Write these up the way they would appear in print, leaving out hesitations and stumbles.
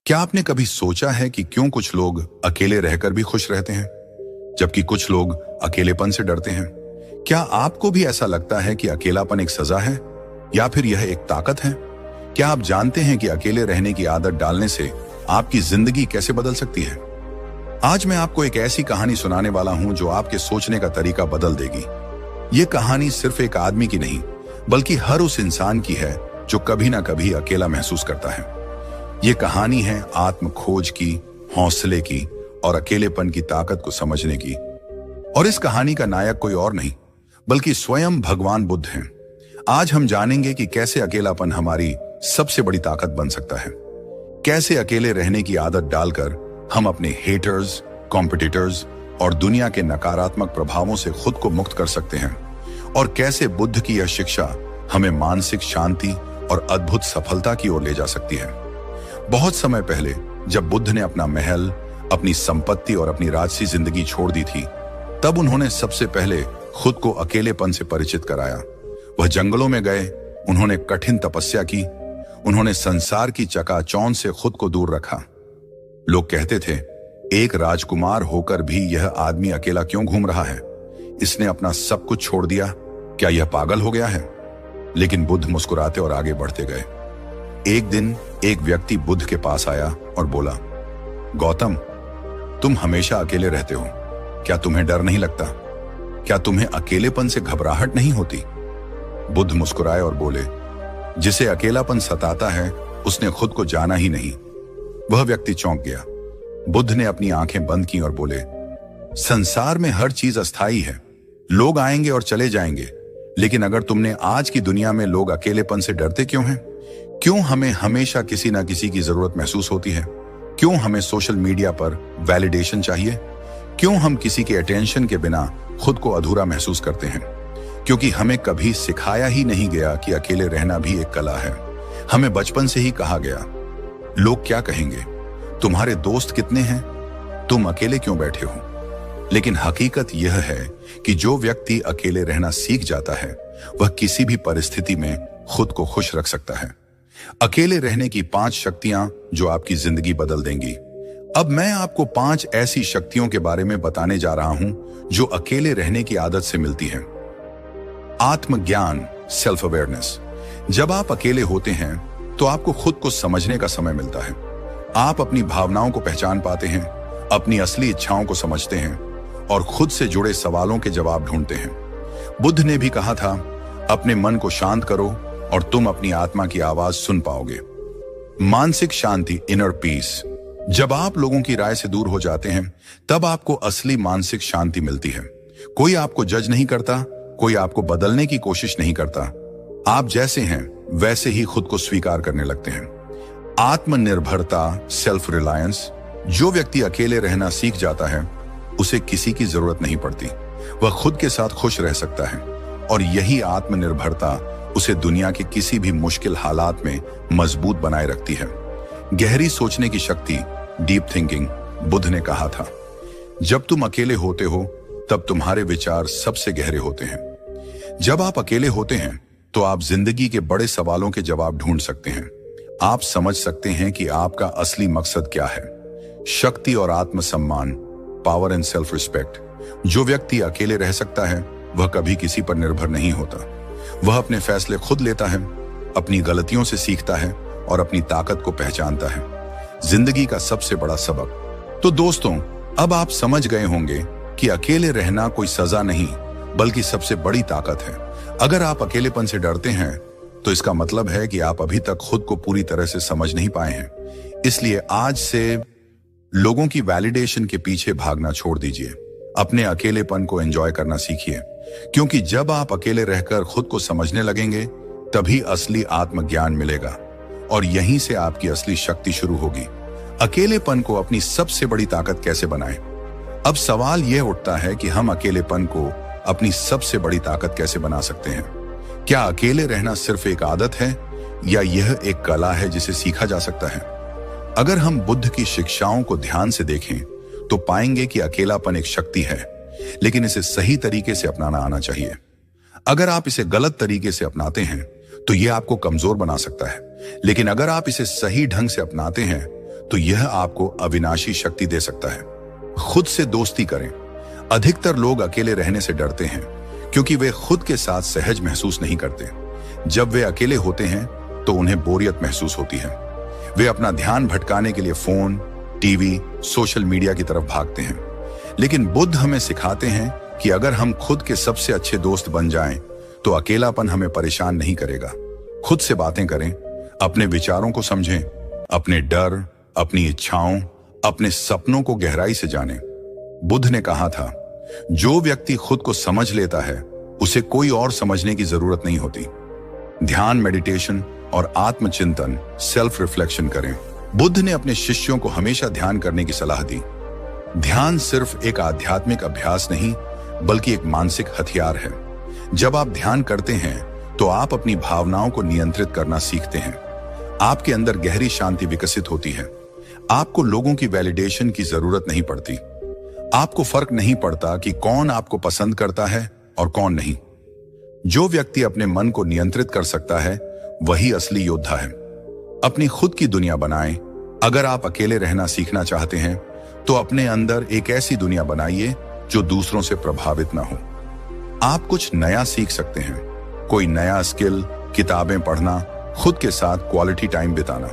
क्या आपने कभी सोचा है कि क्यों कुछ लोग अकेले रहकर भी खुश रहते हैं, जबकि कुछ लोग अकेलेपन से डरते हैं? क्या आपको भी ऐसा लगता है कि अकेलापन एक सजा है या फिर यह एक ताकत है? क्या आप जानते हैं कि अकेले रहने की आदत डालने से आपकी जिंदगी कैसे बदल सकती है? आज मैं आपको एक ऐसी कहानी सुनाने वाला हूं जो आपके सोचने का तरीका बदल देगी। यह कहानी सिर्फ एक आदमी की नहीं, बल्कि हर उस इंसान की है जो कभी ना कभी अकेला महसूस करता है। यह कहानी है आत्म खोज की, हौसले की और अकेलेपन की ताकत को समझने की। और इस कहानी का नायक कोई और नहीं बल्कि स्वयं भगवान बुद्ध हैं। आज हम जानेंगे कि कैसे अकेलापन हमारी सबसे बड़ी ताकत बन सकता है, कैसे अकेले रहने की आदत डालकर हम अपने हेटर्स, कॉम्पिटिटर्स और दुनिया के नकारात्मक प्रभावों से खुद को मुक्त कर सकते हैं, और कैसे बुद्ध की यह शिक्षा हमें मानसिक शांति और अद्भुत सफलता की ओर ले जा सकती है। बहुत समय पहले जब बुद्ध ने अपना महल, अपनी संपत्ति और अपनी राजसी जिंदगी छोड़ दी थी, तब उन्होंने सबसे पहले खुद को अकेलेपन से परिचित कराया। वह जंगलों में गए, उन्होंने कठिन तपस्या की, उन्होंने संसार की चकाचौंध से खुद को दूर रखा। लोग कहते थे, एक राजकुमार होकर भी यह आदमी अकेला क्यों घूम रहा है? इसने अपना सब कुछ छोड़ दिया, क्या यह पागल हो गया है? लेकिन बुद्ध मुस्कुराते और आगे बढ़ते गए। एक दिन एक व्यक्ति बुद्ध के पास आया और बोला, गौतम, तुम हमेशा अकेले रहते हो, क्या तुम्हें डर नहीं लगता? क्या तुम्हें अकेलेपन से घबराहट नहीं होती? बुद्ध मुस्कुराए और बोले, जिसे अकेलापन सताता है उसने खुद को जाना ही नहीं। वह व्यक्ति चौंक गया। बुद्ध ने अपनी आंखें बंद की और बोले, संसार में हर चीज अस्थायी है, लोग आएंगे और चले जाएंगे, लेकिन अगर तुमने आज की दुनिया में लोग अकेलेपन से डरते क्यों हैं? क्यों हमें हमेशा किसी ना किसी की जरूरत महसूस होती है? क्यों हमें सोशल मीडिया पर वैलिडेशन चाहिए? क्यों हम किसी के अटेंशन के बिना खुद को अधूरा महसूस करते हैं? क्योंकि हमें कभी सिखाया ही नहीं गया कि अकेले रहना भी एक कला है। हमें बचपन से ही कहा गया, लोग क्या कहेंगे, तुम्हारे दोस्त कितने हैं, तुम अकेले क्यों बैठे हो? लेकिन हकीकत यह है कि जो व्यक्ति अकेले रहना सीख जाता है, वह किसी भी परिस्थिति में खुद को खुश रख सकता है। अकेले रहने की 5 शक्तियां जो आपकी जिंदगी बदल देंगी। अब मैं आपको 5 ऐसी शक्तियों के बारे में बताने जा रहा हूं जो अकेले रहने की आदत से मिलती हैं। आत्मज्ञान, सेल्फ अवेयरनेस। जब आप अकेले होते हैं तो आपको खुद को समझने का समय मिलता है। आप अपनी भावनाओं को पहचान पाते हैं, अपनी असली इच्छाओं को समझते हैं और खुद से जुड़े सवालों के जवाब ढूंढते हैं। बुद्ध ने भी कहा था, अपने मन को शांत करो और तुम अपनी आत्मा की आवाज सुन पाओगे। मानसिक शांति, इनर पीस। जब आप लोगों की राय से दूर हो जाते हैं, तब आपको असली मानसिक शांति मिलती है। कोई आपको जज नहीं करता, कोई आपको बदलने की कोशिश नहीं करता। आप जैसे हैं वैसे ही खुद को स्वीकार करने लगते हैं। आत्मनिर्भरता, सेल्फ रिलायंस। जो व्यक्ति अकेले रहना सीख जाता है, उसे किसी की जरूरत नहीं पड़ती। वह खुद के साथ खुश रह सकता है, और यही आत्मनिर्भरता उसे दुनिया के किसी भी मुश्किल हालात में मजबूत बनाए रखती है। गहरी सोचने की शक्ति, डीप थिंकिंग। बुद्ध ने कहा था, जब तुम अकेले होते हो तब तुम्हारे विचार सबसे गहरे होते हैं। जब आप अकेले होते हैं तो आप जिंदगी के बड़े सवालों के जवाब ढूंढ सकते हैं। आप समझ सकते हैं कि आपका असली मकसद क्या है। शक्ति और आत्मसम्मान, पावर एंड सेल्फ रिस्पेक्ट। जो व्यक्ति अकेले रह सकता है, वह कभी किसी पर निर्भर नहीं होता। वह अपने फैसले खुद लेता है, अपनी गलतियों से सीखता है और अपनी ताकत को पहचानता है। जिंदगी का सबसे बड़ा सबक। तो दोस्तों, अब आप समझ गए होंगे कि अकेले रहना कोई सजा नहीं बल्कि सबसे बड़ी ताकत है। अगर आप अकेलेपन से डरते हैं तो इसका मतलब है कि आप अभी तक खुद को पूरी तरह से समझ नहीं पाए हैं। इसलिए आज से लोगों की वैलिडेशन के पीछे भागना छोड़ दीजिए। अपने अकेलेपन को एंजॉय करना सीखिए, क्योंकि जब आप अकेले रहकर खुद को समझने लगेंगे, तभी असली आत्मज्ञान मिलेगा और यहीं से आपकी असली शक्ति शुरू होगी। अकेलेपन को अपनी सबसे बड़ी ताकत कैसे बनाएं? अब सवाल यह उठता है कि हम अकेलेपन को अपनी सबसे बड़ी ताकत कैसे बना सकते हैं? क्या अकेले रहना सिर्फ एक आदत है या यह एक कला है जिसे सीखा जा सकता है? अगर हम बुद्ध की शिक्षाओं को ध्यान से देखें तो पाएंगे कि अकेलापन एक शक्ति है, लेकिन इसे सही तरीके से अपनाना आना चाहिए। अगर आप इसे गलत तरीके से अपनाते हैं तो यह आपको कमजोर बना सकता है, लेकिन अगर आप इसे सही ढंग से अपनाते हैं तो यह आपको अविनाशी शक्ति दे सकता है। खुद से दोस्ती करें। अधिकतर लोग अकेले रहने से डरते हैं क्योंकि वे खुद के साथ सहज महसूस नहीं करते। जब वे अकेले होते हैं तो उन्हें बोरियत महसूस होती है। वे अपना ध्यान भटकाने के लिए फोन, टीवी, सोशल मीडिया की तरफ भागते हैं। लेकिन बुद्ध हमें सिखाते हैं कि अगर हम खुद के सबसे अच्छे दोस्त बन जाएं, तो अकेलापन हमें परेशान नहीं करेगा। खुद से बातें करें, अपने विचारों को समझें, अपने डर, अपनी इच्छाओं, अपने सपनों को गहराई से जानें। बुद्ध ने कहा था, जो व्यक्ति खुद को समझ लेता है उसे कोई और समझने की जरूरत नहीं होती। ध्यान, मेडिटेशन और आत्मचिंतन, सेल्फ रिफ्लेक्शन करें। बुद्ध ने अपने शिष्यों को हमेशा ध्यान करने की सलाह दी। ध्यान सिर्फ एक आध्यात्मिक अभ्यास नहीं, बल्कि एक मानसिक हथियार है। जब आप ध्यान करते हैं तो आप अपनी भावनाओं को नियंत्रित करना सीखते हैं। आपके अंदर गहरी शांति विकसित होती है। आपको लोगों की वैलिडेशन की जरूरत नहीं पड़ती। आपको फर्क नहीं पड़ता कि कौन आपको पसंद करता है और कौन नहीं। जो व्यक्ति अपने मन को नियंत्रित कर सकता है वही असली योद्धा है। अपनी खुद की दुनिया बनाएं। अगर आप अकेले रहना सीखना चाहते हैं तो अपने अंदर एक ऐसी दुनिया बनाइए जो दूसरों से प्रभावित ना हो। आप कुछ नया सीख सकते हैं, कोई नया स्किल, किताबें पढ़ना, खुद के साथ क्वालिटी टाइम बिताना।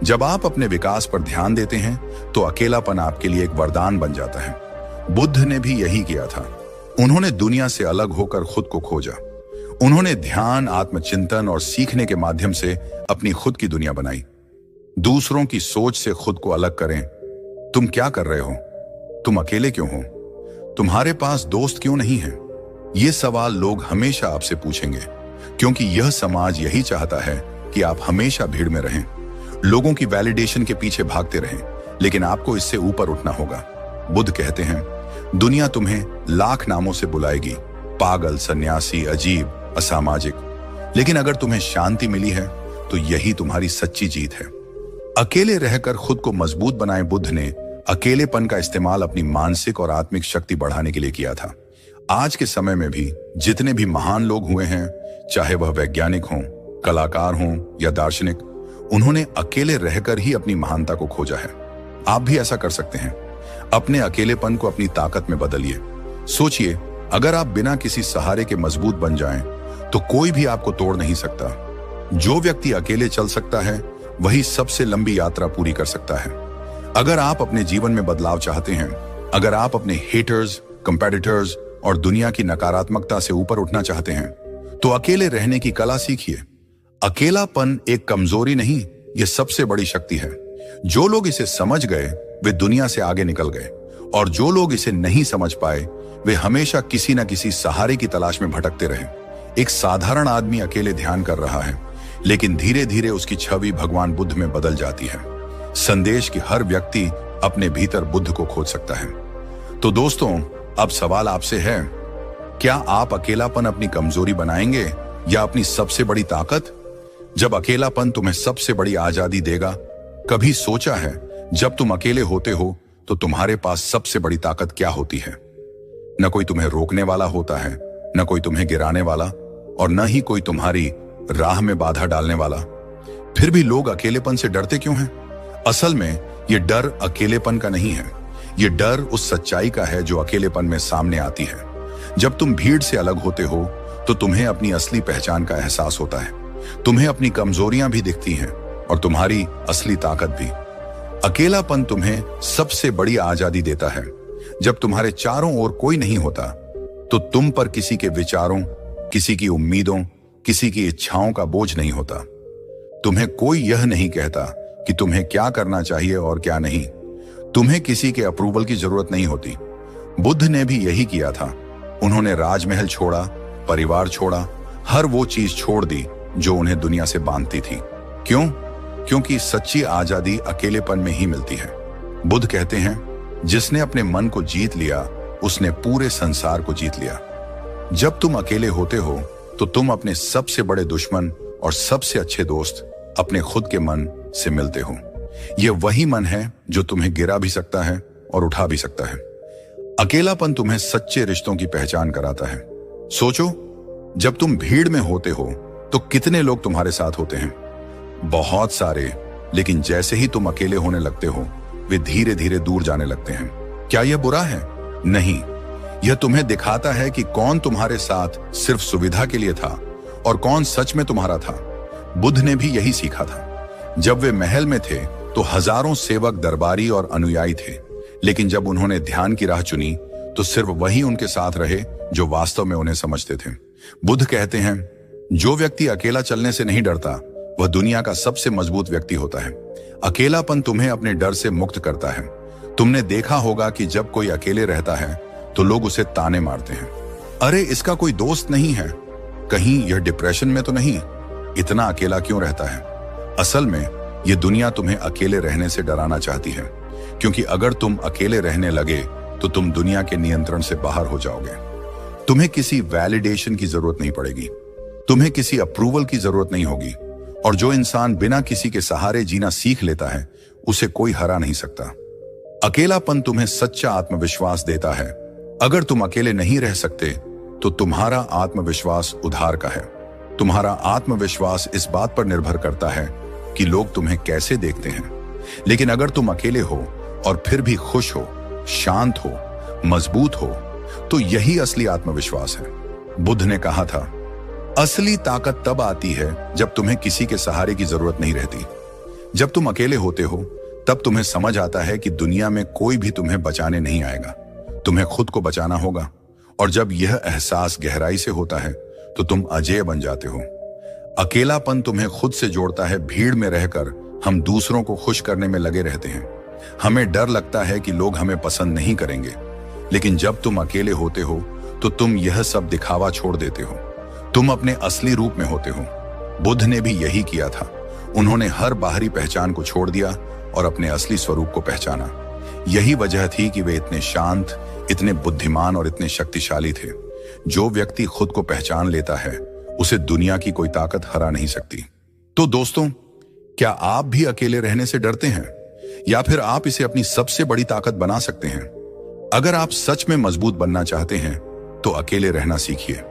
जब आप अपने विकास पर ध्यान देते हैं तो अकेलापन आपके लिए एक वरदान बन जाता है। बुद्ध ने भी यही किया था। उन्होंने दुनिया से अलग होकर खुद को खोजा। उन्होंने ध्यान, आत्मचिंतन और सीखने के माध्यम से अपनी खुद की दुनिया बनाई। दूसरों की सोच से खुद को अलग करें। तुम क्या कर रहे हो? तुम अकेले क्यों हो? तुम्हारे पास दोस्त क्यों नहीं है? ये सवाल लोग हमेशा आपसे पूछेंगे, क्योंकि यह समाज यही चाहता है कि आप हमेशा भीड़ में रहें, लोगों की वैलिडेशन के पीछे भागते रहें। लेकिन आपको इससे ऊपर उठना होगा। बुद्ध कहते हैं, दुनिया तुम्हें लाख नामों से बुलाएगी, पागल, सन्यासी, अजीब, असामाजिक, लेकिन अगर तुम्हें शांति मिली है तो यही तुम्हारी सच्ची जीत है। अकेले रहकर खुद को मजबूत बनाए। बुद्ध ने अकेलेपन का इस्तेमाल अपनी मानसिक और आत्मिक शक्ति बढ़ाने के लिए किया था। आज के समय में भी जितने भी महान लोग हुए हैं, चाहे वह वैज्ञानिक हों, कलाकार हों या दार्शनिक, उन्होंने अकेले रहकर ही अपनी महानता को खोजा है। आप भी ऐसा कर सकते हैं। अपने अकेलेपन को अपनी ताकत में बदलिए। सोचिए, अगर आप बिना किसी सहारे के मजबूत बन जाएं, तो कोई भी आपको तोड़ नहीं सकता। जो व्यक्ति अकेले चल सकता है वही सबसे लंबी यात्रा पूरी कर सकता है। अगर आप अपने जीवन में बदलाव चाहते हैं, अगर आप अपने हेटर्स, कंपेटिटर्स और दुनिया की नकारात्मकता से ऊपर उठना चाहते हैं, तो अकेले रहने की कला सीखिए। अकेलापन एक कमजोरी नहीं, यह सबसे बड़ी शक्ति है। जो लोग इसे समझ गए वे दुनिया से आगे निकल गए, और जो लोग इसे नहीं समझ पाए वे हमेशा किसी न किसी सहारे की तलाश में भटकते रहे। एक साधारण आदमी अकेले ध्यान कर रहा है, लेकिन धीरे धीरे उसकी छवि भगवान बुद्ध में बदल जाती है। संदेश की हर व्यक्ति अपने भीतर बुद्ध को खोज सकता है। तो दोस्तों, अब सवाल आपसे है, क्या आप अकेलापन अपनी कमजोरी बनाएंगे या अपनी सबसे बड़ी ताकत? जब अकेलापन तुम्हें सबसे बड़ी आजादी देगा, कभी सोचा है जब तुम अकेले होते हो तो तुम्हारे पास सबसे बड़ी ताकत क्या होती है? न कोई तुम्हें रोकने वाला होता है, न कोई तुम्हें गिराने वाला, और न ही कोई तुम्हारी राह में बाधा डालने वाला। फिर भी लोग अकेलेपन से डरते क्यों हैं? असल में यह डर अकेलेपन का नहीं है। यह डर उस सच्चाई का है जो अकेलेपन में सामने आती है। जब तुम भीड़ से अलग होते हो तो तुम्हें अपनी असली पहचान का एहसास होता है। तुम्हें अपनी कमजोरियां भी दिखती हैं और तुम्हारी असली ताकत भी। अकेलापन तुम्हें सबसे बड़ी आजादी देता है। जब तुम्हारे चारों ओर कोई नहीं होता तो तुम पर किसी के विचारों, किसी की उम्मीदों, किसी की इच्छाओं का बोझ नहीं होता। तुम्हें कोई यह नहीं कहता कि तुम्हें क्या करना चाहिए और क्या नहीं। तुम्हें किसी के अप्रूवल की जरूरत नहीं होती। बुद्ध ने भी यही किया था। उन्होंने राजमहल छोड़ा, परिवार छोड़ा, हर वो चीज छोड़ दी जो उन्हें दुनिया से बांधती थी। क्यों? क्योंकि सच्ची आजादी अकेलेपन में ही मिलती है। बुद्ध कहते हैं, जिसने अपने मन को जीत लिया उसने पूरे संसार को जीत लिया। जब तुम अकेले होते हो तो तुम अपने सबसे बड़े दुश्मन और सबसे अच्छे दोस्त अपने खुद के मन से मिलते हो। यह वही मन है जो तुम्हें गिरा भी सकता है और उठा भी सकता है। अकेलापन तुम्हें सच्चे रिश्तों की पहचान कराता है। सोचो, जब तुम भीड़ में होते हो तो कितने लोग तुम्हारे साथ होते हैं? बहुत सारे, लेकिन जैसे ही तुम अकेले होने लगते हो वे धीरे धीरे दूर जाने लगते हैं। क्या यह बुरा है? नहीं, यह तुम्हें दिखाता है कि कौन तुम्हारे साथ सिर्फ सुविधा के लिए था और कौन सच में तुम्हारा था। बुद्ध ने भी यही सीखा था। जब वे महल में थे तो हजारों सेवक, दरबारी और अनुयायी थे, लेकिन जब उन्होंने ध्यान की राह चुनी तो सिर्फ वही उनके साथ रहे जो वास्तव में उन्हें समझते थे। बुद्ध कहते हैं, जो व्यक्ति अकेला चलने से नहीं डरता वह दुनिया का सबसे मजबूत व्यक्ति होता है। अकेलापन तुम्हें अपने डर से मुक्त करता है। तुमने देखा होगा कि जब कोई अकेले रहता है तो लोग उसे ताने मारते हैं, अरे इसका कोई दोस्त नहीं है, कहीं यह डिप्रेशन में तो नहीं, इतना अकेला क्यों रहता है। असल में यह दुनिया तुम्हें अकेले रहने से डराना चाहती है, क्योंकि अगर तुम अकेले रहने लगे तो तुम दुनिया के नियंत्रण से बाहर हो जाओगे। तुम्हें किसी वैलिडेशन की जरूरत नहीं पड़ेगी, तुम्हें किसी अप्रूवल की जरूरत नहीं होगी, और जो इंसान बिना किसी के सहारे जीना सीख लेता है उसे कोई हरा नहीं सकता। अकेलापन तुम्हें सच्चा आत्मविश्वास देता है। अगर तुम अकेले नहीं रह सकते तो तुम्हारा आत्मविश्वास उधार का है। तुम्हारा आत्मविश्वास इस बात पर निर्भर करता है कि लोग तुम्हें कैसे देखते हैं। लेकिन अगर तुम अकेले हो और फिर भी खुश हो, शांत हो, मजबूत हो, तो यही असली आत्मविश्वास है। बुद्ध ने कहा था, असली ताकत तब आती है जब तुम्हें किसी के सहारे की जरूरत नहीं रहती। जब तुम अकेले होते हो तब तुम्हें समझ आता है कि दुनिया में कोई भी तुम्हें बचाने नहीं आएगा, तुम्हें खुद को बचाना होगा। और जब यह एहसास गहराई से होता है तो तुम अजेय बन जाते हो। अकेलापन तुम्हें खुद से जोड़ता है। भीड़ में रहकर हम दूसरों को खुश करने में लगे रहते हैं। हमें डर लगता है कि लोग हमें पसंद नहीं करेंगे, लेकिन जब तुम अकेले होते हो तो तुम यह सब दिखावा छोड़ देते हो। तुम अपने असली रूप में होते हो। बुद्ध ने भी यही किया था। उन्होंने हर बाहरी पहचान को छोड़ दिया और अपने असली स्वरूप को पहचाना। यही वजह थी कि वे इतने शांत, इतने बुद्धिमान और इतने शक्तिशाली थे। जो व्यक्ति खुद को पहचान लेता है उसे दुनिया की कोई ताकत हरा नहीं सकती। तो दोस्तों, क्या आप भी अकेले रहने से डरते हैं, या फिर आप इसे अपनी सबसे बड़ी ताकत बना सकते हैं? अगर आप सच में मजबूत बनना चाहते हैं तो अकेले रहना सीखिए।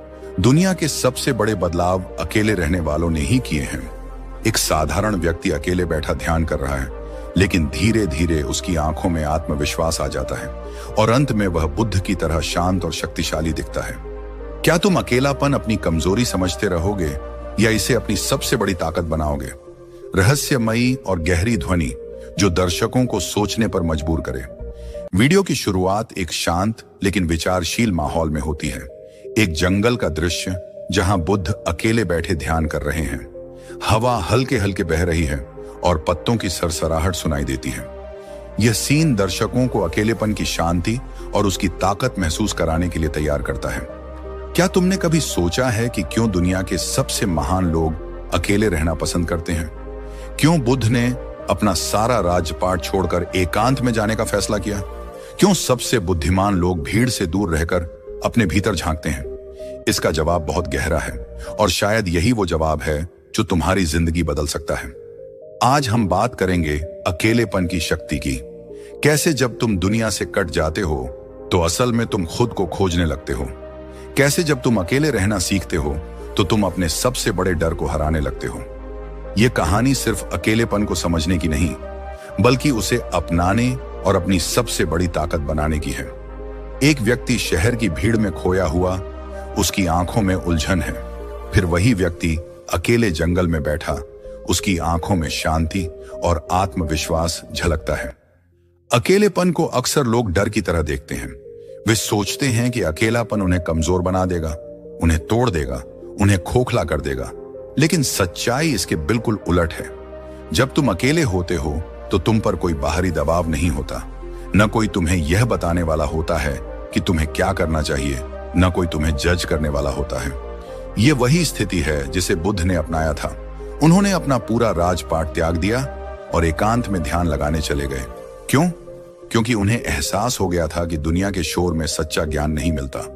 दुनिया के सबसे बड़े बदलाव अकेले रहने वालों ने ही किए हैं। एक साधारण व्यक्ति अकेले बैठा ध्यान कर रहा है, लेकिन धीरे धीरे उसकी आंखों में आत्मविश्वास आ जाता है और अंत में वह बुद्ध की तरह शांत और शक्तिशाली दिखता है। क्या तुम अकेलापन अपनी कमजोरी समझते रहोगे या इसे अपनी सबसे बड़ी ताकत बनाओगे? रहस्यमयी और गहरी ध्वनि जो दर्शकों को सोचने पर मजबूर करे। वीडियो की शुरुआत एक शांत लेकिन विचारशील माहौल में होती है। एक जंगल का दृश्य जहां बुद्ध अकेले बैठे ध्यान कर रहे हैं। हवा हल्के हल्के बह रही है और पत्तों की सरसराहट सुनाई देती है। यह सीन दर्शकों को अकेलेपन की शांति और उसकी ताकत महसूस कराने के लिए तैयार करता है। क्या तुमने कभी सोचा है कि क्यों दुनिया के सबसे महान लोग अकेले रहना पसंद करते हैं? क्यों बुद्ध ने अपना सारा राजपाट छोड़कर एकांत में जाने का फैसला किया? क्यों सबसे बुद्धिमान लोग भीड़ से दूर रहकर अपने भीतर झांकते हैं? इसका जवाब बहुत गहरा है और शायद यही वो जवाब है जो तुम्हारी जिंदगी बदल सकता है। आज हम बात करेंगे अकेलेपन की शक्ति की। कैसे जब तुम दुनिया से कट जाते हो तो असल में तुम खुद को खोजने लगते हो। कैसे जब तुम अकेले रहना सीखते हो तो तुम अपने सबसे बड़े डर को हराने लगते हो। यह कहानी सिर्फ अकेलेपन को समझने की नहीं, बल्कि उसे अपनाने और अपनी सबसे बड़ी ताकत बनाने की है। एक व्यक्ति शहर की भीड़ में खोया हुआ, उसकी आंखों में उलझन है। फिर वही व्यक्ति अकेले जंगल में बैठा, उसकी आंखों में शांति और आत्मविश्वास झलकता है। अकेलेपन को अक्सर लोग डर की तरह देखते हैं। वे सोचते हैं कि अकेलापन उन्हें कमजोर बना देगा, उन्हें तोड़ देगा, उन्हें खोखला कर देगा। लेकिन सच्चाई इसके बिल्कुल उलट है। जब तुम अकेले होते हो तो तुम पर कोई बाहरी दबाव नहीं होता। न कोई तुम्हें यह बताने वाला होता है कि तुम्हें क्या करना चाहिए, न कोई तुम्हें जज करने वाला होता है। यह वही स्थिति है जिसे बुद्ध ने अपनाया था। उन्होंने अपना पूरा राजपाट त्याग दिया और एकांत में ध्यान लगाने चले गए। क्यों? क्योंकि उन्हें एहसास हो गया था कि दुनिया के शोर में सच्चा ज्ञान नहीं मिलता।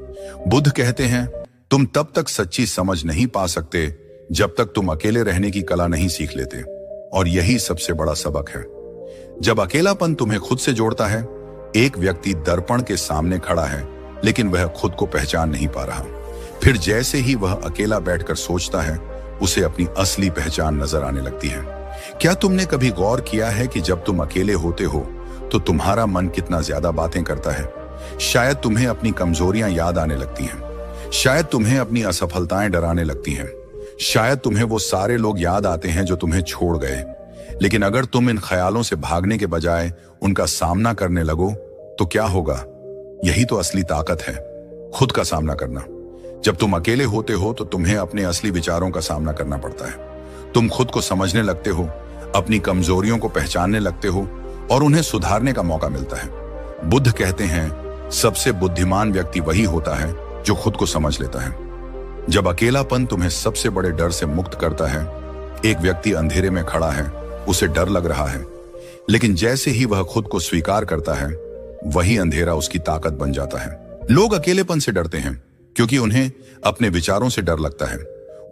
बुद्ध कहते हैं, तुम तब तक सच्ची समझ नहीं पा सकते जब तक तुम अकेले रहने की कला नहीं सीख लेते। और यही सबसे बड़ा सबक है। जब अकेलापन तुम्हें खुद से जोड़ता है, एक व्यक्ति दर्पण के सामने खड़ा है लेकिन वह खुद को पहचान नहीं पा रहा। फिर जैसे ही वह अकेला बैठकर सोचता है, उसे अपनी असली पहचान नजर आने लगती है। क्या तुमने कभी गौर किया है कि जब तुम अकेले होते हो तो तुम्हारा मन कितना ज्यादा बातें करता है? शायद तुम्हें अपनी कमजोरियां याद आने लगती हैं, शायद तुम्हें अपनी असफलताएं डराने लगती हैं, शायद तुम्हें वो सारे लोग याद आते हैं जो तुम्हें छोड़ गए। लेकिन अगर तुम इन ख्यालों से भागने के बजाय उनका सामना करने लगो तो क्या होगा? यही तो असली ताकत है, खुद का सामना करना। जब तुम अकेले होते हो तो तुम्हें अपने असली विचारों का सामना करना पड़ता है। तुम खुद को समझने लगते हो, अपनी कमजोरियों को पहचानने लगते हो और उन्हें सुधारने का मौका मिलता है। बुद्ध कहते हैं, सबसे बुद्धिमान व्यक्ति वही होता है जो खुद को समझ लेता है। जब अकेलापन तुम्हें सबसे बड़े डर से मुक्त करता है, एक व्यक्ति अंधेरे में खड़ा है, उसे डर लग रहा है, लेकिन जैसे ही वह खुद को स्वीकार करता है, वही अंधेरा उसकी ताकत बन जाता है। लोग अकेलेपन से डरते हैं क्योंकि उन्हें अपने विचारों से डर लगता है।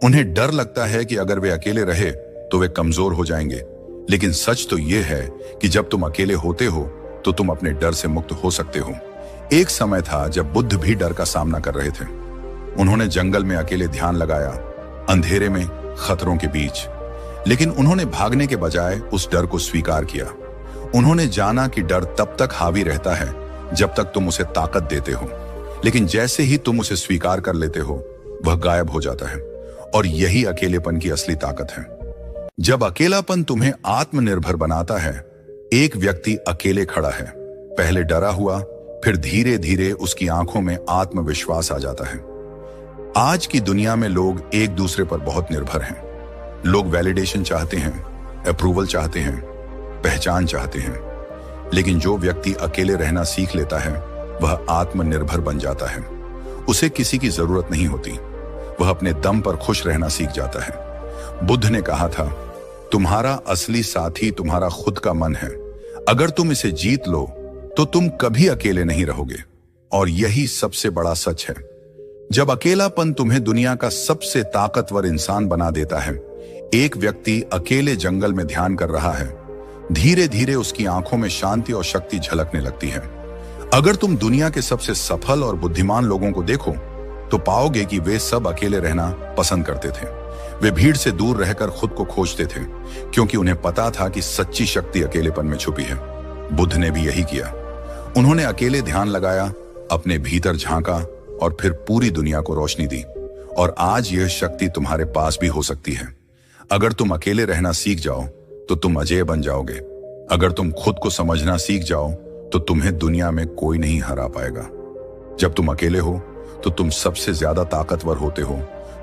उन्हें डर लगता है कि अगर वे अकेले रहे तो वे कमजोर हो जाएंगे। लेकिन सच तो यह है कि जब तुम अकेले होते हो तो तुम अपने डर से मुक्त हो सकते हो। एक समय था जब बुद्ध भी डर का सामना कर रहे थे। उन्होंने जंगल में अकेले ध्यान लगाया, अंधेरे में, खतरों के बीच। लेकिन उन्होंने भागने के बजाय उस डर को स्वीकार किया। उन्होंने जाना कि डर तब तक हावी रहता है जब तक तुम उसे ताकत देते हो, लेकिन जैसे ही तुम उसे स्वीकार कर लेते हो, वह गायब हो जाता है। और यही अकेलेपन की असली ताकत है। जब अकेलापन तुम्हें आत्मनिर्भर बनाता है, एक व्यक्ति अकेले खड़ा है, पहले डरा हुआ, फिर धीरे धीरे उसकी आंखों में आत्मविश्वास आ जाता है। आज की दुनिया में लोग एक दूसरे पर बहुत निर्भर हैं। लोग वैलिडेशन चाहते हैं, अप्रूवल चाहते हैं, पहचान चाहते हैं। लेकिन जो व्यक्ति अकेले रहना सीख लेता है, वह आत्मनिर्भर बन जाता है। उसे किसी की जरूरत नहीं होती। वह अपने दम पर खुश रहना सीख जाता है। बुद्ध ने कहा था, तुम्हारा असली साथी तुम्हारा खुद का मन है। अगर तुम इसे जीत लो तो तुम कभी अकेले नहीं रहोगे। और यही सबसे बड़ा सच है। जब अकेलापन तुम्हें दुनिया का सबसे ताकतवर इंसान बना देता है, एक व्यक्ति अकेले जंगल में ध्यान कर रहा है, धीरे धीरे उसकी आंखों में शांति और शक्ति झलकने लगती है। अगर तुम दुनिया के सबसे सफल और बुद्धिमान लोगों को देखो तो पाओगे कि वे सब अकेले रहना पसंद करते थे। वे भीड़ से दूर रहकर खुद को खोजते थे, क्योंकि उन्हें पता था कि सच्ची शक्ति अकेलेपन में छुपी है। बुद्ध ने भी यही किया। उन्होंने अकेले ध्यान लगाया, अपने भीतर झांका और फिर पूरी दुनिया को रोशनी दी। और आज यह शक्ति तुम्हारे पास भी हो सकती है। अगर तुम अकेले रहना सीख जाओ तो तुम अजेय बन जाओगे। अगर तुम खुद को समझना सीख जाओ तो तुम्हें दुनिया में कोई नहीं हरा पाएगा। जब तुम अकेले हो तो तुम सबसे ज्यादा ताकतवर होते हो।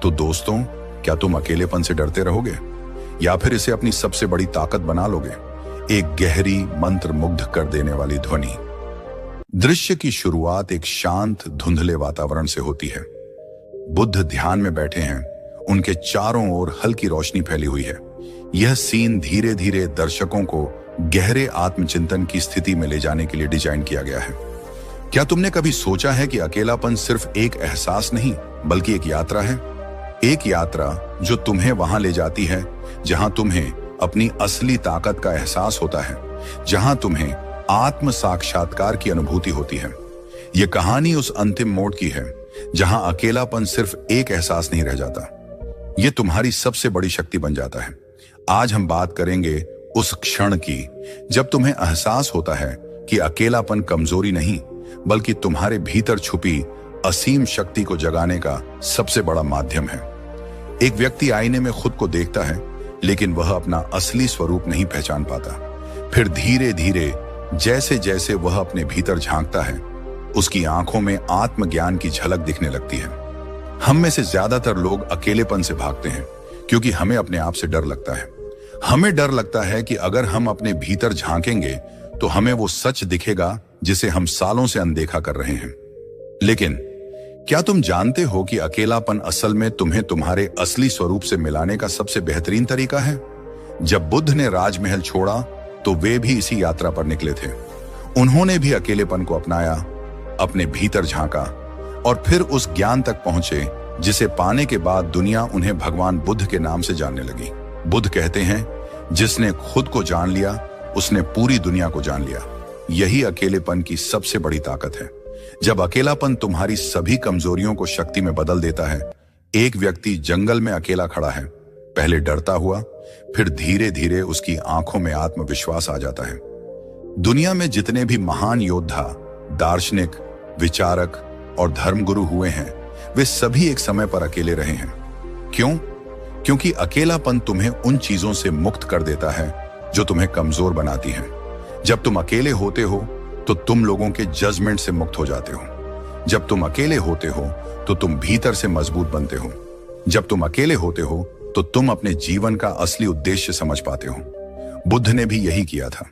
तो दोस्तों, क्या तुम अकेलेपन से डरते रहोगे या फिर इसे अपनी सबसे बड़ी ताकत बना लोगे? एक गहरी, मंत्र मुग्ध कर देने वाली ध्वनि। दृश्य की शुरुआत एक शांत, धुंधले वातावरण से होती है। बुद्ध ध्यान में बैठे हैं, उनके चारों ओर हल्की रोशनी फैली हुई है। यह सीन धीरे धीरे दर्शकों को गहरे आत्मचिंतन की स्थिति में ले जाने के लिए डिजाइन किया गया है। क्या तुमने कभी सोचा है कि अकेलापन सिर्फ एक एहसास नहीं, बल्कि एक यात्रा है? एक यात्रा जो तुम्हें वहां ले जाती है जहां तुम्हें अपनी असली ताकत का एहसास होता है, जहां तुम्हें आत्म साक्षात्कार की अनुभूति होती है। यह कहानी उस अंतिम मोड़ की है जहां अकेलापन सिर्फ एक एहसास नहीं रह जाता, यह तुम्हारी सबसे बड़ी शक्ति बन जाता है। आज हम बात करेंगे उस क्षण की जब तुम्हें एहसास होता है कि अकेलापन कमजोरी नहीं, बल्कि तुम्हारे भीतर छुपी असीम शक्ति को जगाने का सबसे बड़ा माध्यम है। एक व्यक्ति आईने में खुद को देखता है, लेकिन वह अपना असली स्वरूप नहीं पहचान पाता। फिर धीरे धीरे जैसे जैसे वह अपने भीतर झांकता है, उसकी आंखों में आत्मज्ञान की झलक दिखने लगती है। हम में से ज्यादातर लोग अकेलेपन से भागते हैं क्योंकि हमें अपने आप से डर लगता है। हमें डर लगता है कि अगर हम अपने भीतर झांकेंगे तो हमें वो सच दिखेगा जिसे हम सालों से अनदेखा कर रहे हैं। लेकिन क्या तुम जानते हो कि अकेलापन असल में तुम्हें तुम्हारे असली स्वरूप से मिलाने का सबसे बेहतरीन तरीका है? जब बुद्ध ने राजमहल छोड़ा तो वे भी इसी यात्रा पर निकले थे। उन्होंने भी अकेलेपन को अपनाया, अपने भीतर झांका और फिर उस ज्ञान तक पहुंचे जिसे पाने के बाद दुनिया उन्हें भगवान बुद्ध के नाम से जानने लगी। बुद्ध कहते हैं, जिसने खुद को जान लिया उसने पूरी दुनिया को जान लिया। यही अकेलेपन की सबसे बड़ी ताकत है। जब अकेलापन तुम्हारी सभी कमजोरियों को शक्ति में बदल देता है। एक व्यक्ति जंगल में अकेला खड़ा है, पहले डरता हुआ, फिर धीरे धीरे उसकी आंखों में आत्मविश्वास आ जाता है। दुनिया में जितने भी महान योद्धा, दार्शनिक, विचारक और धर्मगुरु हुए हैं, वे सभी एक समय पर अकेले रहे हैं। क्यों? क्योंकि अकेलापन तुम्हें उन चीजों से मुक्त कर देता है जो तुम्हें कमजोर बनाती हैं। जब तुम अकेले होते हो तो तुम लोगों के जजमेंट से मुक्त हो जाते हो। जब तुम अकेले होते हो तो तुम भीतर से मजबूत बनते हो। जब तुम अकेले होते हो तो तुम अपने जीवन का असली उद्देश्य समझ पाते हो। बुद्ध ने भी यही किया था।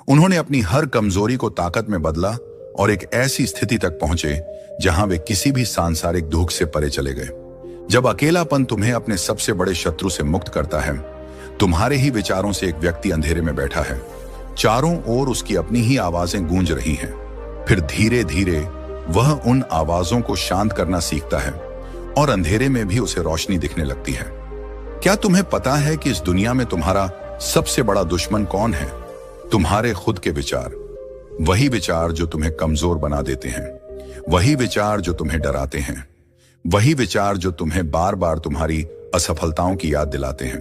उन्होंने अपनी हर कमजोरी को ताकत में बदला और एक ऐसी स्थिति तक पहुंचे जहां वे किसी भी सांसारिक दुख से परे चले गए। जब अकेलापन तुम्हें अपने सबसे बड़े शत्रु से मुक्त करता है, तुम्हारे ही विचारों से एक व्यक्ति अंधेरे में बैठा है, चारों ओर उसकी अपनी ही आवाजें गूंज रही हैं। फिर धीरे धीरे वह उन आवाजों को शांत करना सीखता है और अंधेरे में भी उसे रोशनी दिखने लगती है। क्या तुम्हें पता है कि इस दुनिया में तुम्हारा सबसे बड़ा दुश्मन कौन है? तुम्हारे खुद के विचार। वही विचार जो तुम्हें कमजोर बना देते हैं, वही विचार जो तुम्हें डराते हैं, वही विचार जो तुम्हें बार बार तुम्हारी असफलताओं की याद दिलाते हैं।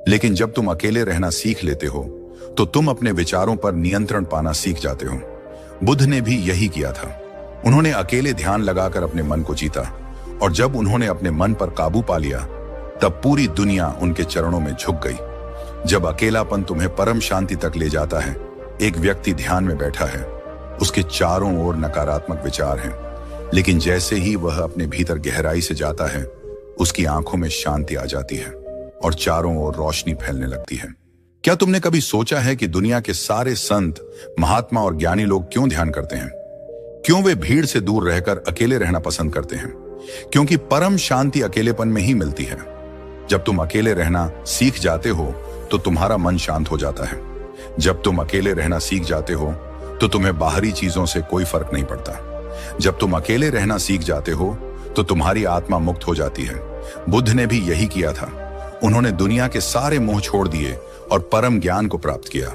लेकिन जब तुम अकेले रहना सीख लेते हो तो तुम अपने विचारों पर नियंत्रण पाना सीख जाते हो। बुद्ध ने भी यही किया था। उन्होंने अकेले ध्यान लगाकर अपने मन को जीता, और जब उन्होंने अपने मन पर काबू पा लिया तब पूरी दुनिया उनके चरणों में झुक गई। जब अकेलापन तुम्हें परम शांति तक ले जाता है, एक व्यक्ति ध्यान में बैठा है, उसके चारों ओर नकारात्मक विचार हैं, लेकिन जैसे ही वह अपने भीतर गहराई से जाता है, उसकी आंखों में शांति आ जाती है और चारों ओर रोशनी फैलने लगती है। क्या तुमने कभी सोचा है कि दुनिया के सारे संत, महात्मा और ज्ञानी लोग क्यों ध्यान करते हैं? क्यों वे भीड़ से दूर रहकर अकेले रहना पसंद करते हैं? क्योंकि परम शांति अकेलेपन में ही मिलती है। जब तुम अकेले रहना सीख जाते हो तो तुम्हारा मन शांत हो जाता है। जब तुम अकेले रहना सीख जाते हो तो तुम्हें बाहरी चीजों से कोई फर्क नहीं पड़ता। जब तुम अकेले रहना सीख जाते हो तो तुम्हारी आत्मा मुक्त हो जाती है। बुद्ध ने भी यही किया था। उन्होंने दुनिया के सारे मोह छोड़ दिए और परम ज्ञान को प्राप्त किया।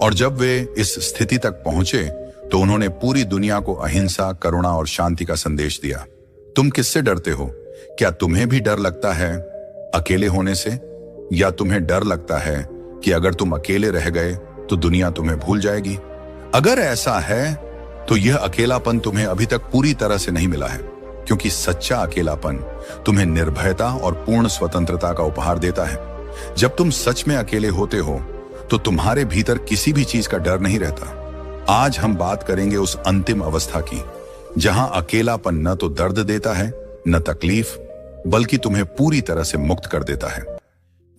और जब वे इस स्थिति तक पहुंचे तो उन्होंने पूरी दुनिया को अहिंसा, करुणा और शांति का संदेश दिया। तुम किससे डरते हो? क्या तुम्हें भी डर लगता है अकेले होने से? या तुम्हें डर लगता है कि अगर तुम अकेले रह गए तो दुनिया तुम्हें भूल जाएगी? अगर ऐसा है तो यह अकेलापन तुम्हें अभी तक पूरी तरह से नहीं मिला है, क्योंकि सच्चा अकेलापन तुम्हें निर्भयता और पूर्ण स्वतंत्रता का उपहार देता है। जब तुम सच में अकेले होते हो तो तुम्हारे भीतर किसी भी चीज का डर नहीं रहता। आज हम बात करेंगे उस अंतिम अवस्था की जहां अकेलापन न तो दर्द देता है, न तकलीफ, बल्कि तुम्हें पूरी तरह से मुक्त कर देता है।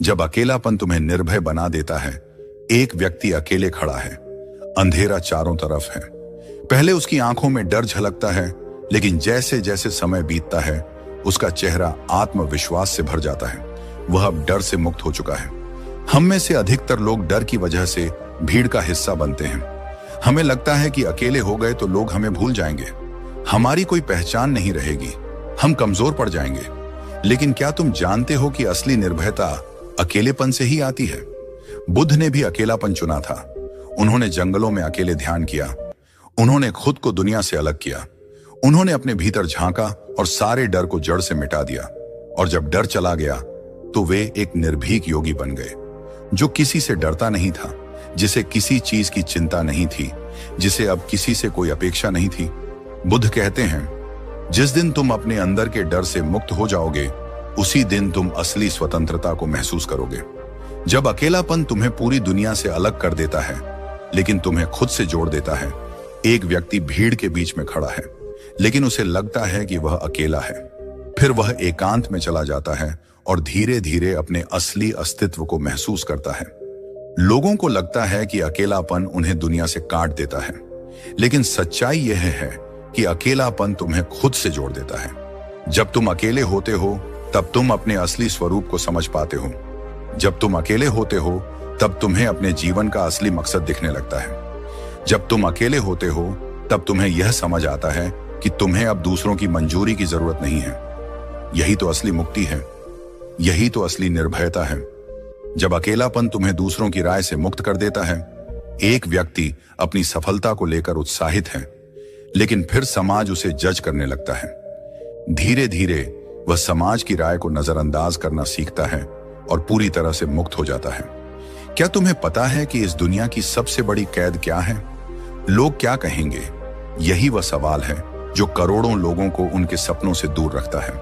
जब अकेलापन तुम्हें निर्भय बना देता है, एक व्यक्ति अकेले खड़ा है, अंधेरा चारों तरफ है। पहले उसकी आंखों में डर झलकता है, लेकिन जैसे जैसे समय बीतता है उसका चेहरा आत्मविश्वास से भर जाता है। वह अब डर से मुक्त हो चुका है। हम में से अधिकतर लोग डर की वजह से भीड़ का हिस्सा बनते हैं। हमें लगता है कि अकेले हो गए तो लोग हमें भूल जाएंगे, हमारी कोई पहचान नहीं रहेगी, हम कमजोर पड़ जाएंगे। लेकिन क्या तुम जानते हो कि असली निर्भयता अकेलेपन से ही आती है? बुद्ध ने भी अकेलापन चुना था। उन्होंने जंगलों में अकेले ध्यान किया। उन्होंने खुद को दुनिया से अलग किया। उन्होंने अपने भीतर झांका और सारे डर को जड़ से मिटा दिया। और जब डर चला गया तो वे एक निर्भीक योगी बन गए, जो किसी से डरता नहीं था, जिसे किसी चीज की चिंता नहीं थी, जिसे अब किसी से कोई अपेक्षा नहीं थी। बुद्ध कहते हैं, जिस दिन तुम अपने अंदर के डर से मुक्त हो जाओगे, उसी दिन तुम असली स्वतंत्रता को महसूस करोगे। जब अकेलापन तुम्हें पूरी दुनिया से अलग कर देता है, लेकिन तुम्हें खुद से जोड़ देता है। एक व्यक्ति भीड़ के बीच में खड़ा है, लेकिन उसे लगता है कि वह अकेला है। फिर वह एकांत में चला जाता है और धीरे धीरे अपने असली अस्तित्व को महसूस करता है। लोगों को लगता है कि अकेलापन उन्हें दुनिया से काट देता है, लेकिन सच्चाई यह है कि अकेलापन तुम्हें खुद से जोड़ देता है। जब तुम अकेले होते हो तब तुम अपने असली स्वरूप को समझ पाते हो। जब तुम अकेले होते हो तब तुम्हें अपने जीवन का असली मकसद दिखने लगता है। जब तुम अकेले होते हो तब तुम्हें यह समझ आता है कि तुम्हें अब दूसरों की मंजूरी की जरूरत नहीं है। यही तो असली मुक्ति है, यही तो असली निर्भयता है। जब अकेलापन तुम्हें दूसरों की राय से मुक्त कर देता है, एक व्यक्ति अपनी सफलता को लेकर उत्साहित है, लेकिन फिर समाज उसे जज करने लगता है। धीरे धीरे वह समाज की राय को नजरअंदाज करना सीखता है और पूरी तरह से मुक्त हो जाता है। क्या तुम्हें पता है कि इस दुनिया की सबसे बड़ी कैद क्या है? लोग क्या कहेंगे? यही वह सवाल है जो करोड़ों लोगों को उनके सपनों से दूर रखता है।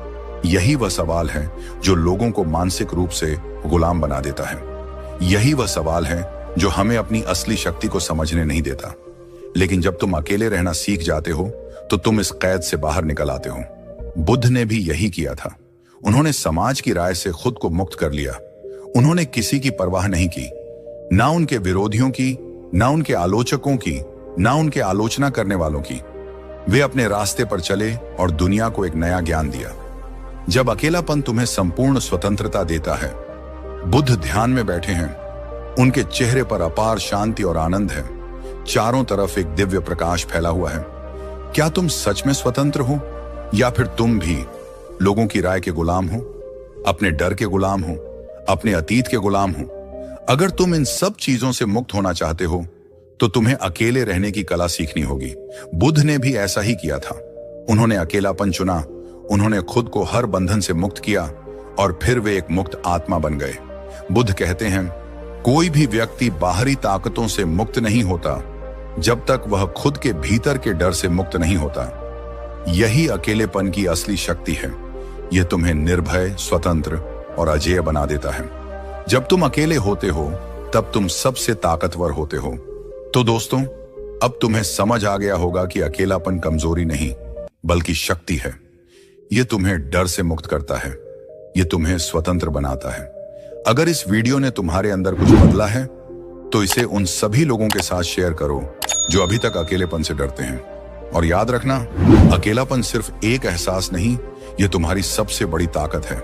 यही वह सवाल है जो लोगों को मानसिक रूप से गुलाम बना देता है। यही वह सवाल है जो हमें अपनी असली शक्ति को समझने नहीं देता। लेकिन जब तुम अकेले रहना सीख जाते हो तो तुम इस कैद से बाहर निकल आते हो। बुद्ध ने भी यही किया था। उन्होंने समाज की राय से खुद को मुक्त कर लिया। उन्होंने किसी की परवाह नहीं की, ना उनके विरोधियों की, ना उनके आलोचकों की, ना उनके आलोचना करने वालों की। वे अपने रास्ते पर चले और दुनिया को एक नया ज्ञान दिया। जब अकेलापन तुम्हें संपूर्ण स्वतंत्रता देता है, बुद्ध ध्यान में बैठे हैं, उनके चेहरे पर अपार शांति और आनंद है। चारों तरफ एक दिव्य प्रकाश फैला हुआ है। क्या तुम सच में स्वतंत्र हो, या फिर तुम भी लोगों की राय के गुलाम हो, अपने डर के गुलाम हो, अपने अतीत के गुलाम हो? अगर तुम इन सब चीजों से मुक्त होना चाहते हो तो तुम्हें अकेले रहने की कला सीखनी होगी। बुद्ध ने भी ऐसा ही किया था। उन्होंने अकेलापन चुना, उन्होंने खुद को हर बंधन से मुक्त किया और फिर वे एक मुक्त आत्मा बन गए। बुद्ध कहते हैं, कोई भी व्यक्ति बाहरी ताकतों से मुक्त नहीं होता जब तक वह खुद के भीतर के डर से मुक्त नहीं होता। यही अकेलेपन की असली शक्ति है। यह तुम्हें निर्भय, स्वतंत्र और अजेय बना देता है। जब तुम अकेले होते हो तब तुम सबसे ताकतवर होते हो। तो दोस्तों, अब तुम्हें समझ आ गया होगा कि अकेलापन कमजोरी नहीं बल्कि शक्ति है। यह तुम्हें डर से मुक्त करता है, यह तुम्हें स्वतंत्र बनाता है। अगर इस वीडियो ने तुम्हारे अंदर कुछ बदला है तो इसे उन सभी लोगों के साथ शेयर करो जो अभी तक अकेलेपन से डरते हैं। और याद रखना, अकेलापन सिर्फ एक एहसास नहीं, यह तुम्हारी सबसे बड़ी ताकत है।